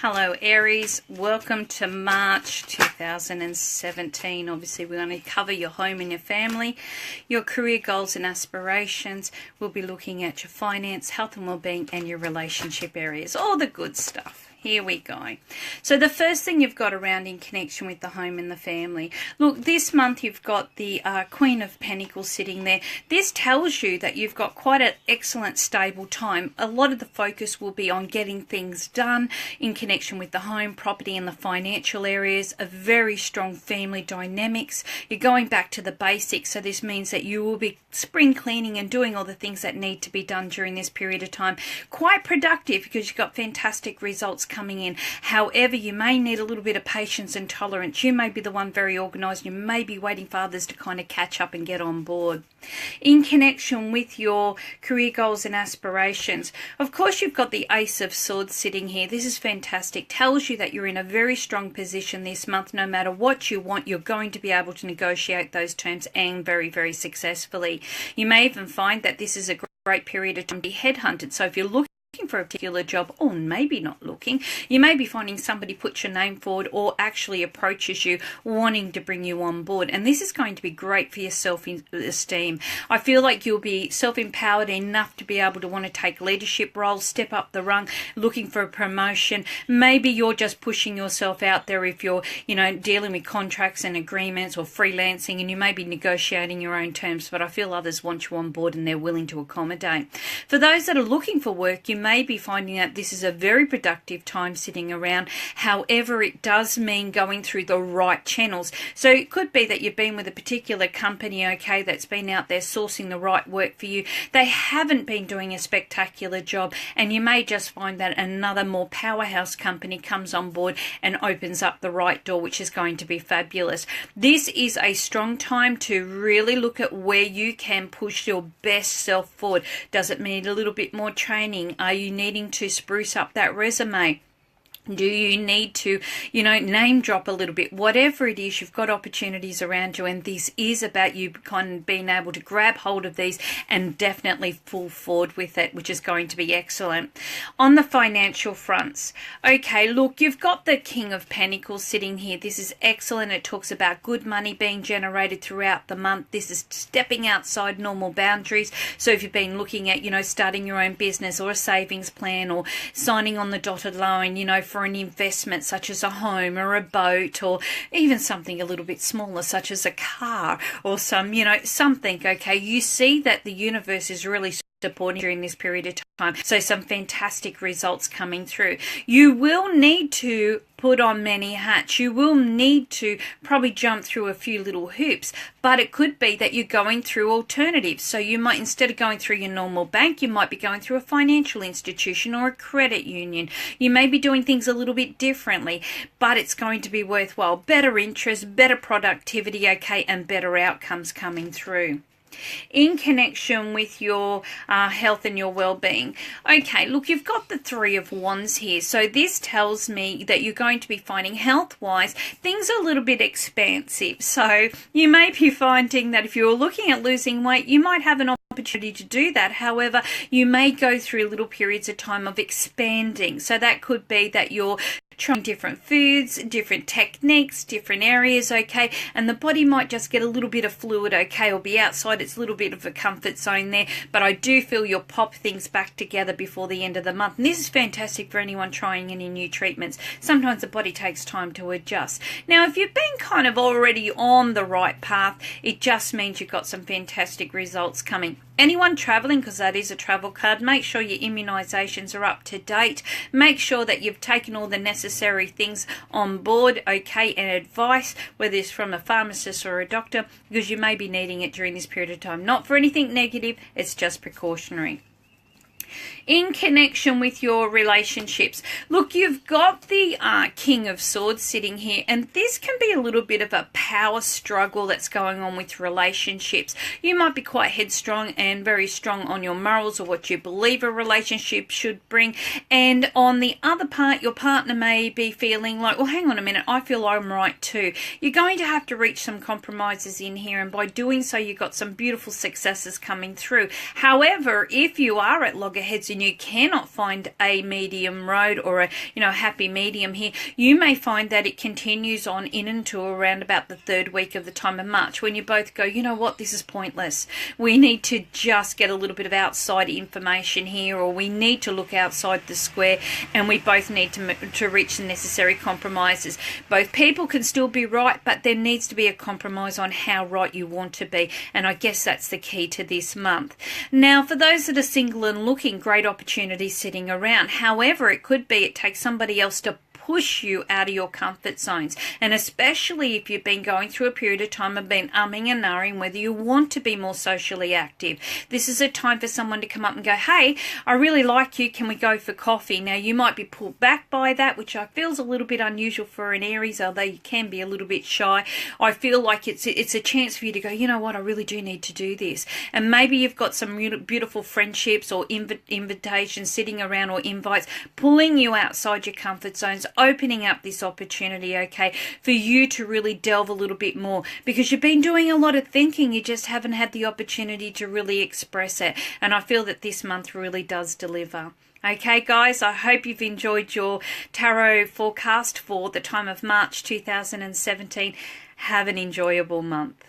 Hello Aries, welcome to March 2017. Obviously we're going to cover your home and your family, your career goals and aspirations. We'll be looking at your finance, health and well-being and your relationship areas, all the good stuff. Here we go. So the first thing you've got around in connection with the home and the family. Look, this month you've got the Queen of Pentacles sitting there. This tells you that you've got quite an excellent, stable time. A lot of the focus will be on getting things done in connection with the home, property and the financial areas. A very strong family dynamics. You're going back to the basics. So this means that you will be spring cleaning and doing all the things that need to be done during this period of time. Quite productive because you've got fantastic results coming in. However, you may need a little bit of patience and tolerance. You may be the one very organized. You may be waiting for others to kind of catch up and get on board. In connection with your career goals and aspirations, of course, you've got the Ace of Swords sitting here. This is fantastic. Tells you that you're in a very strong position this month. No matter what you want, you're going to be able to negotiate those terms and very, very successfully. You may even find that this is a great period of time to be headhunted. So if you're looking for a particular job, or maybe not looking, you may be finding somebody puts your name forward or actually approaches you wanting to bring you on board, and this is going to be great for your self-esteem. I feel like you'll be self-empowered enough to be able to want to take leadership roles, step up the rung, looking for a promotion. Maybe you're just pushing yourself out there if you're dealing with contracts and agreements or freelancing, and you may be negotiating your own terms, but I feel others want you on board and they're willing to accommodate. For those that are looking for work, you may be finding that this is a very productive time sitting around. However, it does mean going through the right channels. So it could be that you've been with a particular company, okay, that's been out there sourcing the right work for you. They haven't been doing a spectacular job, and you may just find that another more powerhouse company comes on board and opens up the right door, which is going to be fabulous. This is a strong time to really look at where you can push your best self forward. Does it need a little bit more training? Are you needing to spruce up that resume? Do you need to, name drop a little bit? Whatever it is, you've got opportunities around you, and this is about you kind of being able to grab hold of these and definitely pull forward with it, which is going to be excellent. On the financial fronts, okay, look, you've got the King of Pentacles sitting here. This is excellent. It talks about good money being generated throughout the month. This is stepping outside normal boundaries. So if you've been looking at, starting your own business or a savings plan or signing on the dotted line, for an investment such as a home or a boat, or even something a little bit smaller such as a car or something, okay, you see that the universe is really supporting during this period of time. So some fantastic results coming through. You will need to put on many hats. You will need to probably jump through a few little hoops, but it could be that you're going through alternatives. So you might, instead of going through your normal bank, you might be going through a financial institution or a credit union. You may be doing things a little bit differently, but it's going to be worthwhile. Better interest, better productivity, okay, and better outcomes coming through. In connection with your health and your well-being, okay, look, you've got the Three of Wands here. So this tells me that you're going to be finding health-wise things are a little bit expansive. So you may be finding that if you're looking at losing weight, you might have an opportunity to do that. However, you may go through little periods of time of expanding. So that could be that you're trying different foods, different techniques, different areas, okay, and the body might just get a little bit of fluid, okay, or be outside its little bit of a comfort zone there, but I do feel you'll pop things back together before the end of the month, and this is fantastic for anyone trying any new treatments. Sometimes the body takes time to adjust. Now, if you've been kind of already on the right path, it just means you've got some fantastic results coming. Anyone traveling, because that is a travel card, make sure your immunizations are up to date. Make sure that you've taken all the necessary things on board, okay, and advice, whether it's from a pharmacist or a doctor, because you may be needing it during this period of time. Not for anything negative, it's just precautionary. In connection with your relationships, look, you've got the King of Swords sitting here, and this can be a little bit of a power struggle that's going on with relationships. You might be quite headstrong and very strong on your morals or what you believe a relationship should bring, and on the other part, your partner may be feeling like, well, hang on a minute, I feel I'm right too. You're going to have to reach some compromises in here, and by doing so, you've got some beautiful successes coming through. However, if you are at loggerheads loggerheads and you cannot find a medium road or a happy medium here, you may find that it continues on in until around about the third week of the time of March, when you both go, you know what, this is pointless. We need to just get a little bit of outside information here, or we need to look outside the square, and we both need to reach the necessary compromises. Both people can still be right, but there needs to be a compromise on how right you want to be, and I guess that's the key to this month. Now, for those that are single and looking, great opportunities sitting around. However, it could be it takes somebody else to push you out of your comfort zones, and especially if you've been going through a period of time of being umming and ahhing whether you want to be more socially active. This is a time for someone to come up and go, hey, I really like you, can we go for coffee? Now, you might be pulled back by that, which I feel is a little bit unusual for an Aries, although you can be a little bit shy. I feel like it's a chance for you to go, you know what, I really do need to do this. And maybe you've got some beautiful friendships or invitations sitting around, or invites pulling you outside your comfort zones, opening up this opportunity, okay, for you to really delve a little bit more, because you've been doing a lot of thinking, you just haven't had the opportunity to really express it, and I feel that this month really does deliver. Okay, guys, I hope you've enjoyed your tarot forecast for the time of March 2017. Have an enjoyable month.